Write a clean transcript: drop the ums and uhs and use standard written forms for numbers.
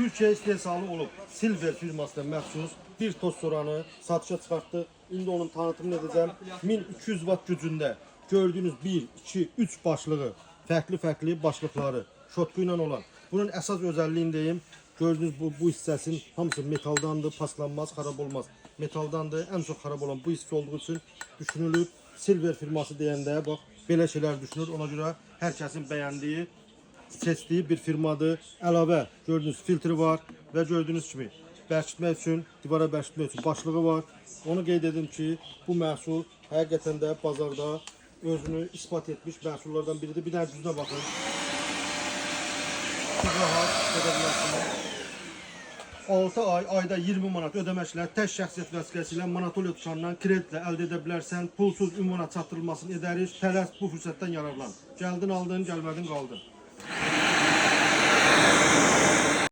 Türkiye istehsalı olub Silver firmasına məxsus bir toz soranı satışa çıxartdıq. İndi onun tanıtımını edəcəm. 1200 watt gücündə gördüyünüz 1, 2, 3 başlığı, fərqli başlıqları, şotku ilə olan. Bunun əsas özəlliyini deyim. Gördüğünüz bu hissəsin hamısı metaldandır, paslanmaz, xarab olmaz. Metaldandır. En çok xarab olan bu hissə olduğu için düşünülüb. Silver firması deyəndə bax belə şeyler düşünür. Ona görə hər kəsin bəyəndiyi, seçdiyi bir firmadır. Əlavə gördüğünüz filtri var və gördüğünüz kimi bərkitmək üçün, divara bərkitmək üçün başlığı var. Onu qeyd edim ki, bu məhsul həqiqətən də bazarda özünü ispat etmiş məhsullardan biridir. Bir dənə düzünə baxın. Rahat edə bilərsiniz. 6 ay, ayda 20 manat ödəməklə tək şəxsiyyət vəsiqəsi ilə Manatolya dükanından kredilə əldə edə bilərsən. Pulsuz ünvana çatdırılmasını edərik. Tələs bu fürsətdən yararlan. Gəldin, aldın, gəlmədin, qaldın.